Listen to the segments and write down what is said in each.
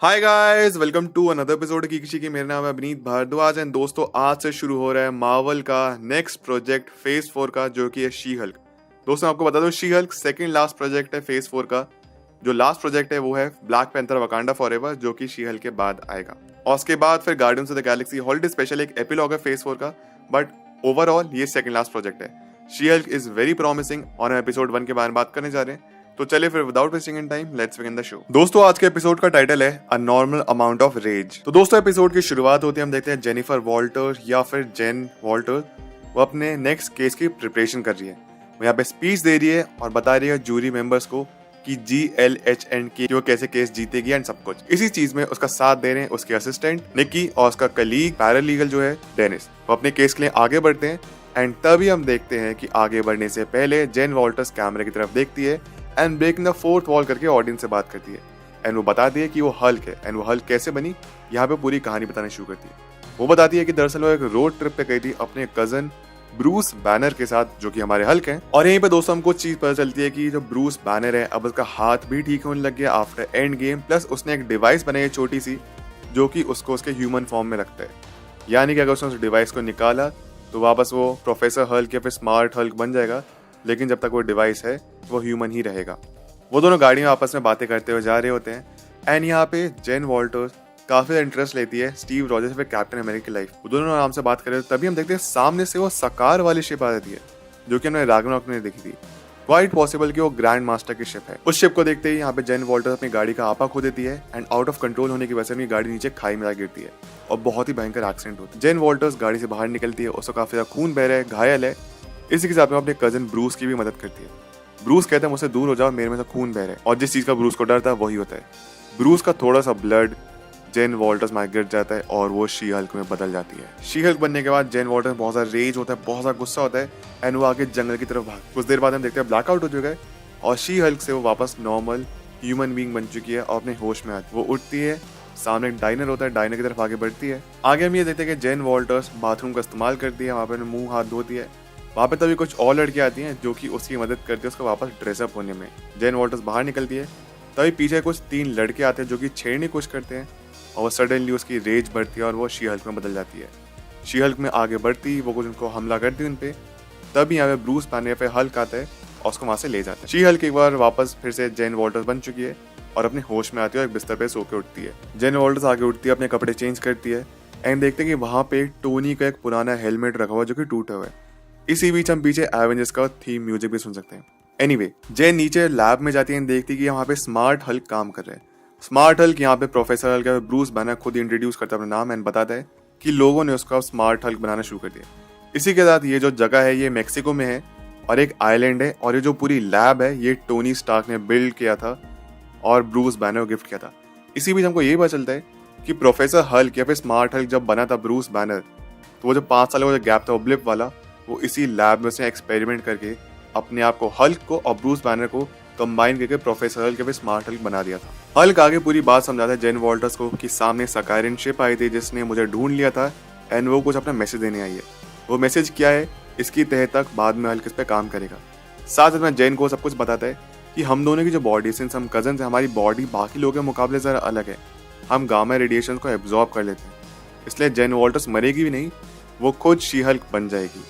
Hi guys, welcome to another episode की किसी की। मेरा नाम है अभिनीत भारद्वाज एंड दोस्तों आज से शुरू हो रहा है मार्वल का नेक्स्ट प्रोजेक्ट फेज 4 का, जो कि है शी हल्क। दोस्तों आपको बता दो, she Hulk second last project है फेज 4 का। जो लास्ट प्रोजेक्ट है वो है ब्लैक पैंथर वकांडा फॉरएवर, जो कि शी हल्क के बाद आएगा। और उसके बाद फिर guardians of the Galaxy holiday special एक एपिलॉग है फेज 4 का। बट ओवरऑल ये सेकंड लास्ट प्रोजेक्ट है। She Hulk is very promising और हम एपिसोड 1 के बारे में बात करने जा रहे हैं। तो चलिए फिर without wasting any time let's begin the show. दोस्तों आज के एपिसोड का टाइटल है a normal amount of rage. तो दोस्तों एपिसोड की शुरुआत होती है, हम देखते हैं जेनिफर वॉल्टर या फिर जेन वॉल्टर वो अपने नेक्स्ट केस की प्रिपरेशन कर रही है। वो यहाँ पे स्पीच दे रही है और बता रही है जूरी मेंबर्स को कि GLHNK वो कैसे केस जीतेगी एंड सब कुछ। इसी चीज में उसका साथ दे रहे हैं उसके असिस्टेंट निकी और उसका कलीग पैरालीगल जो है डेनिस। वो अपने केस के लिए आगे बढ़ते हैं एंड तभी हम देखते हैं कि आगे बढ़ने से पहले जेन वॉल्टर्स कैमरे की तरफ देखती है and breaking the fourth wall करके ऑडियंस से बात करती है एंड वो बताती है कि वो हल्क है एंड वो हल्क कैसे बनी। यहाँ पे पूरी कहानी बताना शुरू करती है। वो बताती है कि दरअसल वो एक रोड ट्रिप पे गई थी अपने कजन ब्रूस बैनर के साथ, जो कि हमारे हल्क हैं। और यहीं पे दोस्तों हमको चीज पता चलती है कि जो ब्रूस बैनर है अब उसका हाथ भी ठीक होने लग गया आफ्टर एंड गेम। प्लस उसने एक डिवाइस बनाई है छोटी सी, जो कि उसको उसके ह्यूमन फॉर्म में रखता है। यानी कि अगर उसने उस डिवाइस को निकाला तो वापस वो प्रोफेसर हल्क या फिर स्मार्ट हल्क बन जाएगा, लेकिन जब तक वो डिवाइस है वो ह्यूमन ही रहेगा। वो दोनों गाड़ी में आपस में बातें करते हुए जा रहे होते हैं एंड यहाँ पे जेन वॉल्टर्स काफी इंटरेस्ट लेती है स्टीव रॉजर्स फिर कैप्टन अमेरिका की लाइफ। वो दोनों आराम से बात कर रहे हैं, तभी हम देखते हैं सामने से वो सकार वाली शिप आ जाती है, जो कि हमने रागनारॉक में देखी थी। क्वाइट पॉसिबल कि वो ग्रैंड मास्टर की शिप है। उस शिप को देखते ही यहाँ पे जेन वॉल्टर्स अपनी गाड़ी का आपा खो देती है एंड आउट ऑफ कंट्रोल होने की वजह से अपनी गाड़ी नीचे खाई में गिरती है और बहुत ही भयंकर एक्सीडेंट होता है। जेन वॉल्टर्स गाड़ी से बाहर निकलती है, उसको काफी ज्यादा खून बह रहा है, घायल है। इसी के साथ में अपने कजन ब्रूस की भी मदद करती है। ब्रूस कहता है मुझसे दूर हो जाओ, मेरे में से खून बह रहा है। और जिस चीज का ब्रूस को डर था वही होता है। ब्रूस का थोड़ा सा ब्लड जेन वॉल्टर्स में गिर जाता है और वो शी हल्क में बदल जाती है। शी हल्क बनने के बाद जेन वॉल्टर्स बहुत ज्यादा रेज होता है, बहुत ज्यादा गुस्सा होता है एंड वो आगे जंगल की तरफ भाग। कुछ देर बाद हम देखते हैं ब्लैकआउट हो चुका है और शी हल्क से वो वापस नॉर्मल ह्यूमन बीइंग बन चुकी है और अपने होश में आती है। वो उठती है, सामने एक डाइनर होता है, डाइनर की तरफ आगे बढ़ती है। आगे हम ये देखते हैं कि जेन वॉल्टर्स बाथरूम का इस्तेमाल करती है, वहाँ पे मुंह हाथ धोती है। वहाँ पे तभी कुछ और लड़कियां आती हैं जो कि उसकी मदद करती है उसको वापस ड्रेसअप होने में। जेन वॉल्टर्स बाहर निकलती है, तभी पीछे कुछ 3 लड़के आते हैं जो कि छेड़ने की कोशिश करते हैं और सडनली उसकी रेज बढ़ती है और वो शी हल्क में बदल जाती है। शी हल्क में आगे बढ़ती वो कुछ उनको हमला करती है उन पे। तभी यहाँ पे ब्रूस बैनर पे हल्क आता है और उसको वहाँ से ले जाता है। शी हल्क एक बार वापस फिर से जेन वॉल्टर्स बन चुकी है और अपने होश में आती है और एक बिस्तर पे सो के उठती है। जेन वॉल्टर्स आगे उठती है, अपने कपड़े चेंज करती है एंड देखते हैं कि वहाँ पे टोनी का एक पुराना हेलमेट रखा हुआ जो कि टूटा हुआ है। इसी बीच हम पीछे एवेंजर्स का थीम म्यूजिक भी सुन सकते हैं। एनीवे, जेन नीचे लैब में जाती है, देखती है कि यहाँ पे स्मार्ट हल्क काम कर रहे हैं। स्मार्ट हल्क यहाँ पे प्रोफेसर हल्क ब्रूस बैनर खुद इंट्रोड्यूस करता है अपना नाम एंड बताता है कि लोगों ने उसका स्मार्ट हल्क बनाना शुरू कर दिया। इसी के साथ ये जो जगह है ये मेक्सिको में है और एक आइलैंड है और ये जो पूरी लैब है ये टोनी स्टार्क ने बिल्ड किया था और ब्रूस बैनर को गिफ्ट किया था। इसी बीच हमको ये पता चलता है कि प्रोफेसर हल्क या फिर स्मार्ट हल्क जब बना था ब्रूस बैनर, तो वो जो 5 साल का जो गैप था वो ब्लिप वाला, वो इसी लैब में से एक्सपेरिमेंट करके अपने आप को हल्क को और ब्रूस बैनर को कंबाइन करके प्रोफेसर हल्क या फिर स्मार्ट हल्क बना दिया था। हल्क आगे पूरी बात समझाता है जेन वॉल्टर्स को कि सामने सकारियन शिप आई थी जिसने मुझे ढूंढ लिया था एंड वो कुछ अपना मैसेज देने आई है। वो मैसेज क्या है इसकी तह तक बाद में हल्क इस पे काम करेगा। साथ में जेन को सब कुछ बताता है कि हम दोनों की जो बॉडी, सिंस हम कजन है, हमारी बॉडी बाकी लोगों के मुकाबले जरा अलग है। हम गामा रेडिएशन को एब्जॉर्ब कर लेते हैं, इसलिए जेन वॉल्टर्स मरेगी भी नहीं, वो खुद शी हल्क बन जाएगी।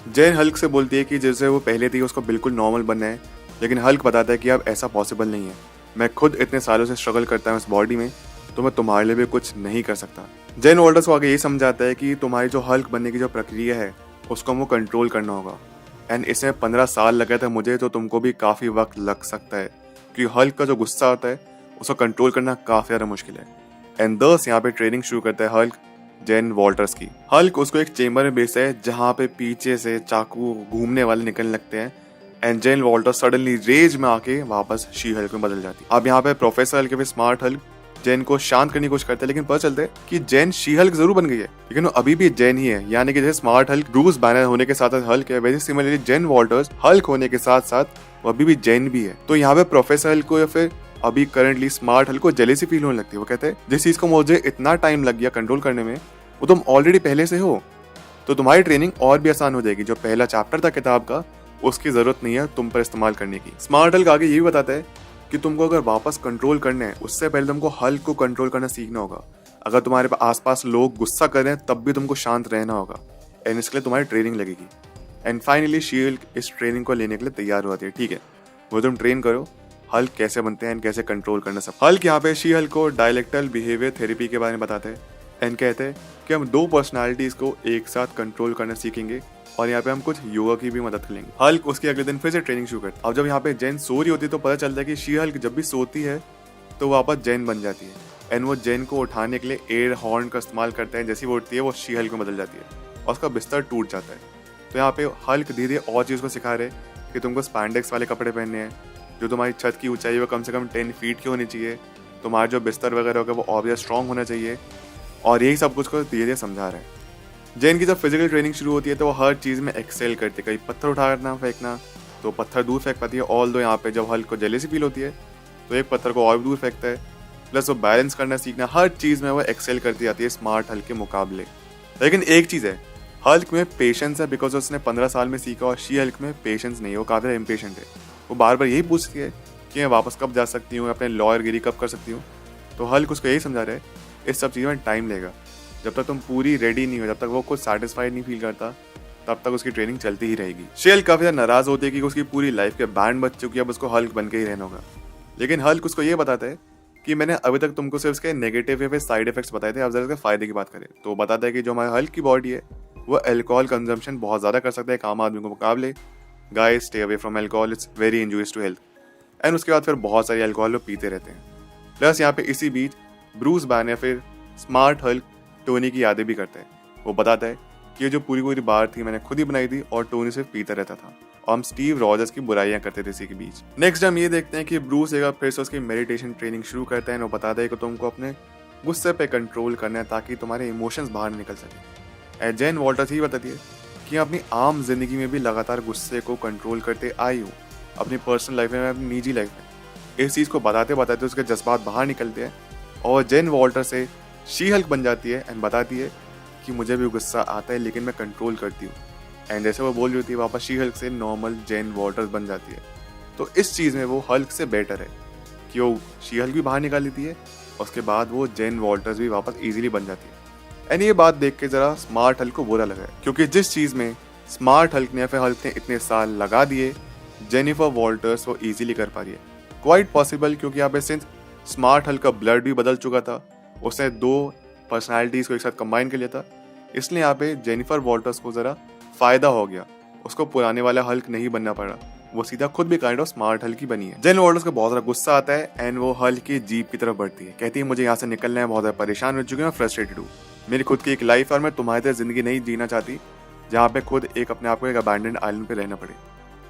जेन हल्क से बोलती है कि जैसे वो पहले थी उसको बिल्कुल नॉर्मल बनना है, लेकिन हल्क बताता है कि अब ऐसा पॉसिबल नहीं है। मैं खुद इतने सालों से स्ट्रगल करता हूँ इस बॉडी में, तो मैं तुम्हारे लिए भी कुछ नहीं कर सकता। जेन वॉल्टर्स को आगे ये समझाता है कि तुम्हारी जो हल्क बनने की जो प्रक्रिया है उसको हमको कंट्रोल करना होगा एंड इसमें 15 साल लगा था मुझे, तो तुमको भी काफ़ी वक्त लग सकता है क्योंकि हल्क का जो गुस्सा होता है उसको कंट्रोल करना काफ़ी ज़्यादा मुश्किल है। एंड दस यहाँ पे ट्रेनिंग शुरू करता है हल्क जेन वॉल्टर्स की। हल्क उसको एक चेम्बर में भेजता है जहाँ पे पीछे से चाकू घूमने वाले निकलने लगते हैं and Jen Walters suddenly rage में आके वापस शी हल्क में बदल जाती है। अब यहाँ पे प्रोफेसर हल्क या फिर स्मार्ट हल्क जेन को शांत करने की कोशिश करते हैं, लेकिन पता चलता है कि जेन शी हल्क जरूर बन गई है, लेकिन वो अभी भी जेन ही है। यानी कि जैसे स्मार्ट हल्क ब्रूस बैनर होने के साथ साथ हल्क है, वैसे सिमिलरली जेन वॉल्टर्स हल्क होने के साथ साथ वो अभी भी जेन भी है। तो यहाँ पे प्रोफेसर हल्क को या फिर अभी करंटली स्मार्ट हल्क को जेलेसी फील होने लगती है। वो कहते हैं जिस चीज को मुझे इतना टाइम लग गया कंट्रोल करने में, वो तुम ऑलरेडी पहले से हो, तो तुम्हारी ट्रेनिंग और भी आसान हो जाएगी। जो पहला चैप्टर था किताब का उसकी जरूरत नहीं है तुम पर इस्तेमाल करने की। स्मार्ट हल्क आगे ये भी बताता है कि तुमको अगर वापस कंट्रोल करना है उससे पहले तुमको हल्क को कंट्रोल करना सीखना होगा। अगर तुम्हारे आसपास लोग गुस्सा कर रहे हैं तब भी तुमको शांत रहना होगा, एंड इसके लिए तुम्हारी ट्रेनिंग लगेगी। एंड फाइनली शी हल्क इस ट्रेनिंग को लेने के लिए तैयार हो जाती है। ठीक है, वो तुम ट्रेन करो हल्क कैसे बनते हैं एंड कैसे कंट्रोल करना सब। हल्क यहाँ पे शी हल्क को डायलेक्टल बिहेवियर थेरेपी के बारे में बताते हैं एंड कहते हैं कि हम 2 पर्सनालिटीज को एक साथ कंट्रोल करना सीखेंगे और यहाँ पे हम कुछ योगा की भी मदद लेंगे। हल्क उसके अगले दिन फिर से ट्रेनिंग शुरू करता है। अब जब यहाँ पे जेन सो रही होती है तो पता चलता है कि शी हल्क जब भी सोती है तो वापस जेन बन जाती है, एंड वो जेन को उठाने के लिए एयर हॉर्न का इस्तेमाल करते हैं। जैसी वो उठती है वो शी हल्क में बदल जाती है और उसका बिस्तर टूट जाता है। तो यहाँ पे हल्क धीरे धीरे और चीज़ को सिखा रहे कि तुमको स्पैंडेक्स वाले कपड़े पहनने हैं, जो तुम्हारी छत की ऊंचाई वो कम से कम 10 फीट की होनी चाहिए, तुम्हारा जो बिस्तर वगैरह होगा वो और भी स्ट्रॉन्ग होना चाहिए, और यही सब कुछ को धीरे धीरे समझा रहे हैं। जेन की जब फिजिकल ट्रेनिंग शुरू होती है तो वो हर चीज़ में एक्सेल करती है। कहीं पत्थर उठाना फेंकना तो पत्थर दूर फेंक पाती है, ऑल दो यहाँ पे जब हल्क को जेलेसी फील होती है तो एक पत्थर को और भी दूर फेंकता है। प्लस वो बैलेंस करना सीखना, हर चीज़ में वो एक्सेल करती जाती है स्मार्ट हल्क के मुकाबले। लेकिन एक चीज़ है, हल्क में पेशेंस है बिकॉज उसने 15 साल में सीखा, और शी हल्क में पेशेंस नहीं है, वो काफ़ी इम्पेशेंट है। वो बार बार यही पूछती है कि मैं वापस कब जा सकती हूँ, अपने लॉयरगिरी कब कर सकती हूँ। तो हल्क उसको यही समझा रहे है इस सब चीज़ों में टाइम लेगा, जब तक तुम पूरी रेडी नहीं हो, जब तक वो खुद सेटिस्फाइड नहीं फील करता तब तक उसकी ट्रेनिंग चलती ही रहेगी। शी हल्क काफ़ी ज़्यादा नाराज़ होती है कि उसकी पूरी लाइफ के बैंड बज चुकी है, अब उसको हल्क बन के ही रहना होगा। लेकिन हल्क उसको ये बताता है कि मैंने अभी तक तुमको सिर्फ इसके नेगेटिव या फिर साइड इफेक्ट्स बताए थे, अब जरा इसके फायदे की बात करें तो बताता है कि जो हमारे हल्क की बॉडी है वो अल्कोहल कंजम्पशन बहुत ज़्यादा कर सकता है एक आम आदमी के मुकाबले। Guys stay away from alcohol, it's very injurious to health. And उसके बाद फिर बहुत सारी अल्कोहल लोग पीते रहते हैं। प्लस यहाँ पे इसी बीच ब्रूस बैनर फिर स्मार्ट हल्क टोनी की यादें भी करता है। वो बताता है कि ये जो पूरी पूरी बार थी मैंने खुद ही बनाई थी और टोनी सिर्फ पीता रहता था, और हम स्टीव रॉजर्स की बुराइयां करते थे इसी के बीच। नेक्स्ट हम ये देखते हैं कि ब्रूस एक बार फिर से उसकी मेडिटेशन ट्रेनिंग शुरू करता है। वो बताता है कि तुमको अपने गुस्से पे कंट्रोल करना है ताकि तुम्हारे इमोशंस बाहर निकल सके। जेन वॉल्टर्स ही बताती है कि अपनी आम जिंदगी में भी लगातार गुस्से को कंट्रोल करते आई हूँ, अपनी पर्सनल लाइफ में, अपनी निजी लाइफ में। इस चीज़ को बताते बताते उसके जज्बात बाहर निकलते हैं और जेन वॉल्टर से शी हल्क बन जाती है एंड बताती है कि मुझे भी गुस्सा आता है लेकिन मैं कंट्रोल करती हूँ। एंड जैसे वो बोल रही होती है वापस शी हल्क से नॉर्मल जेन वॉल्टर्स बन जाती है। तो इस चीज़ में वो हल्क से बेटर है कि वो शी हल्क भी बाहर निकाल लेती है, उसके बाद वो जेन वॉल्टर्स भी वापस इजीली बन जाती है। एंड ये बात देख के ज़रा स्मार्ट हल्क को बुरा लगा है, क्योंकि जिस चीज़ में स्मार्ट हल्क ने या फिर हल्क ने इतने साल लगा दिए जेनिफर वॉल्टर्स वो इजीली कर पा रही है। क्वाइट पॉसिबल, क्योंकि यहाँ पे सिंस स्मार्ट हल्क का ब्लड भी बदल चुका था, उसने 2 पर्सनालिटीज़ को एक साथ कंबाइन कर लिया था, इसलिए यहाँ पे जेनिफर वॉल्टर्स को ज़रा फ़ायदा हो गया। उसको पुराने वाला हल्क नहीं बनना पड़ा, वो सीधा खुद भी काइंड ऑफ स्मार्ट हल्क ही बनी है। जेन वॉल्टर्स को बहुत ज़्यादा गुस्सा आता है एंड वो हल्क की जीप की तरफ बढ़ती है। कहती है मुझे यहाँ से निकलना है, बहुत ज़्यादा परेशान हो चुकी हूँ, फ्रस्ट्रेटेड हूँ, मेरी खुद की एक लाइफ और मैं तुम्हारी तरह ज़िंदगी नहीं जीना चाहती जहाँ पे खुद एक अपने आप को एक अबैंडन आइलैंड पे रहना पड़े।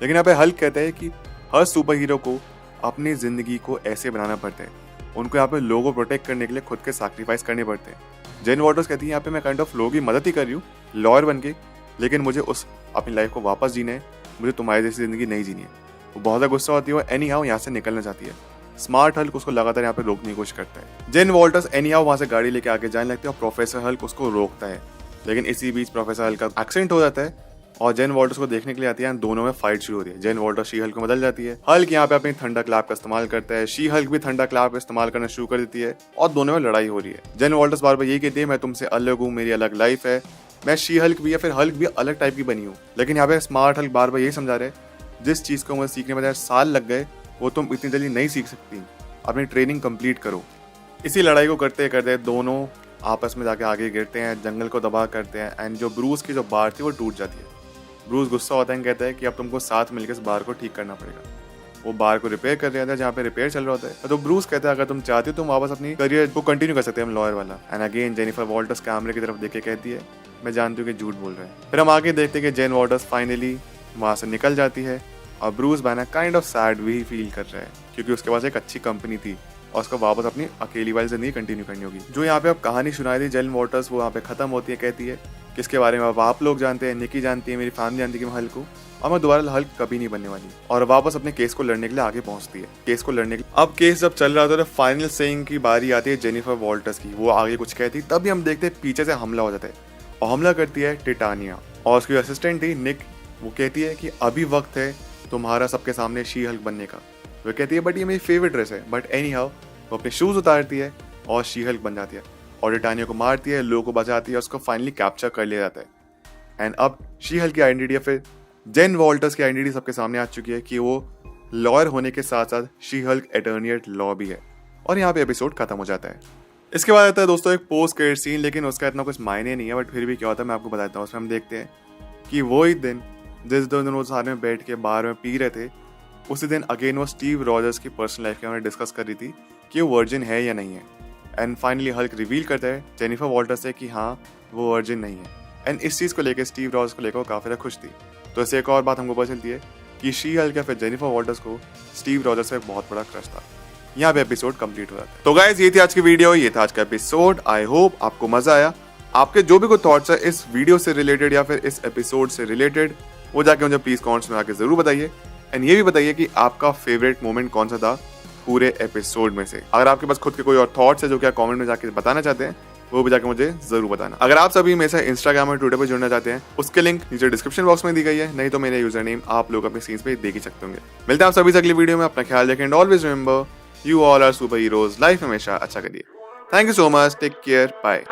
लेकिन यहाँ पे हल्क कहता है कि हर सुपर हीरो को अपनी ज़िंदगी को ऐसे बनाना पड़ता है, उनको यहाँ पे लोगों को प्रोटेक्ट करने के लिए खुद के सैक्रिफाइस करने पड़ते हैं। जेन वॉल्टर्स कहती है यहाँ पे मैं काइंड ऑफ लोगों की मदद ही कर रही हूँ लॉयर बन के, लेकिन मुझे उस अपनी लाइफ को वापस जीना है, मुझे तुम्हारी जैसी ज़िंदगी नहीं जीनी है। वो बहुत ज़्यादा गुस्सा होती है, वो एनी हाउ यहाँ से निकलना चाहती है। स्मार्ट हल्क उसको लगातार यहाँ पे रोकने की कोशिश करता है। जेन वॉल्टर्स एनी हाउ वहाँ से गाड़ी लेके आगे जाने लगती है और प्रोफेसर हल्क उसको रोकता है। लेकिन इसी बीच प्रोफेसर हल्क का एक्सीडेंट हो जाता है और जेन वॉल्टर्स को देखने के लिए आती है। दोनों में फाइट शुरू होती है। जेन वॉल्टर्स शी हल्क में बदल जाती है। हल्क यहाँ पे अपनी थंडर क्लैप का इस्तेमाल करता है, शी हल्क भी थंडर क्लैप इस्तेमाल करना शुरू कर देती है और दोनों में लड़ाई हो रही है। जेन वॉल्टर्स बार बार यही कहती है मैं तुमसे अलग हूँ, मेरी अलग लाइफ है, मैं शी हल्क भी या फिर हल्क भी अलग टाइप की बनी हूँ। लेकिन यहाँ पे स्मार्ट हल्क बार बार यही समझा रहे जिस चीज़ को मुझे सीखने में 10 साल लग गए वो तुम इतनी जल्दी नहीं सीख सकती, अपनी ट्रेनिंग कंप्लीट करो। इसी लड़ाई को करते करते दोनों आपस में जाके आगे गिरते हैं, जंगल को तबाह करते हैं एंड जो ब्रूस की जो बार थी वो टूट जाती है। ब्रूस गुस्सा होता है, कहता है कि अब तुमको साथ मिलकर इस बार को ठीक करना पड़ेगा। वो बार को रिपेयर कर रहा था जहाँ पे रिपेयर चल रहा होता है। तो ब्रूस कहता है अगर तुम चाहते हो तुम वापस अपनी करियर को कंटिन्यू कर सकते हैं हम लॉयर वाला। एंड अगेन जेनिफर वॉल्टर्स कैमरे की तरफ देख के कहती है मैं जानती हूँ कि झूठ बोल रहे हैं। फिर हम आगे देखते हैं कि जेन वॉल्टर्स फाइनली वहाँ से निकल जाती है और Bruce banner kind of sad भी फील कर रहा है क्योंकि उसके पास एक अच्छी कंपनी थी और उसको वापस अपनी अकेली वाली जिंदगी कंटिन्यू करनी होगी। जो यहाँ पे अब कहानी सुनाई थी जेन वॉल्टर्स वो यहाँ पे खत्म होती है। कहती है किसके बारे में अब आप लोग जानते हैं, निकी जानती है, मेरी फैमिली जानती है कि मैं हल्क हूँ और मैं दोबारा हल्क कभी नहीं बनने वाली। और वापस अपने केस को लड़ने के लिए आगे पहुंचती है। केस को लड़ने के लिए अब केस जब चल रहा था तो फाइनल सेइंग की बारी आती है जेनिफर वॉल्टर्स की। वो आगे कुछ कहती तभी हम देखते हैं पीछे से हमला हो जाता है और हमला करती है टिटानिया और उसकी असिस्टेंट थी निक। वो कहती है कि अभी वक्त है तुम्हारा सबके सामने शी हल्क बनने का। वो कहती है बट ये मेरी फेवरेट ड्रेस है, बट एनी हाउ वो अपने शूज उतारती है और शी हल्क बन जाती है और टिटानिया को मारती है, लो को बचाती है, उसको फाइनली कैप्चर कर लिया जाता है। एंड अब शी हल्क की आइडेंटिटी या फिर जेन वॉल्टर्स की आइडेंटिटी सबके सामने आ चुकी है कि वो लॉयर होने के साथ साथ she Hulk attorney at law भी है। और यहाँ पे एपिसोड खत्म हो जाता है। इसके बाद आता है दोस्तों एक पोस्ट क्रेडिट सीन, लेकिन उसका इतना कुछ मायने नहीं है, बट फिर भी क्या होता है मैं आपको बताता हूँ। उसमें हम देखते हैं कि वो ही दिन जिस दिन वो साथ में बैठ के बार में पी रहे थे, उसी दिन अगेन वो स्टीव रॉजर्स की पर्सनल लाइफ के बारे में डिस्कस कर रही थी कि वो वर्जिन है या नहीं है। एंड फाइनली हल्क रिवील करता है जेनिफर वॉल्टर से कि हाँ वो वर्जिन नहीं है। एंड इस चीज़ को लेकर स्टीव रॉजर्स को लेकर वो काफ़ी खुश थी। तो ऐसे एक और बात हमको पता चलती है कि शी हल्क या फिर जेनिफर वॉल्टर्स को स्टीव रॉजर्स से एक बहुत बड़ा क्रश था। यहाँ पे एपिसोड कंप्लीट हो जाता है। तो गाइस ये थी आज की वीडियो, ये था आज का एपिसोड। आई होप आपको मजा आया। आपके जो भी कोई थॉट्स है इस वीडियो से रिलेटेड या फिर इस एपिसोड से रिलेटेड, वो जाके मुझे प्लीज कमेंट्स में आके जरूर बताइए। एंड ये भी बताइए कि आपका फेवरेट मोमेंट कौन सा था पूरे एपिसोड में से। अगर आपके पास खुद के कोई और थॉट्स है जो कि आप कमेंट में जाके बताना चाहते हैं, वो भी जाके मुझे जरूर बताना। अगर आप सभी मेरे साथ इंस्टाग्राम और ट्विटर पर जुड़ना चाहते हैं, उसके लिंक नीचे डिस्क्रिप्शन बॉक्स में दी गई है, नहीं तो मेरे यूजर नेम आप लोग अपने सीन्स पे देख ही सकते होंगे। मिलते हैं आप सभी से अगली वीडियो में। अपना ख्याल रखें and always remember you all are super heroes. Life हमेशा अच्छा करिए। Thank you so much, take care, bye.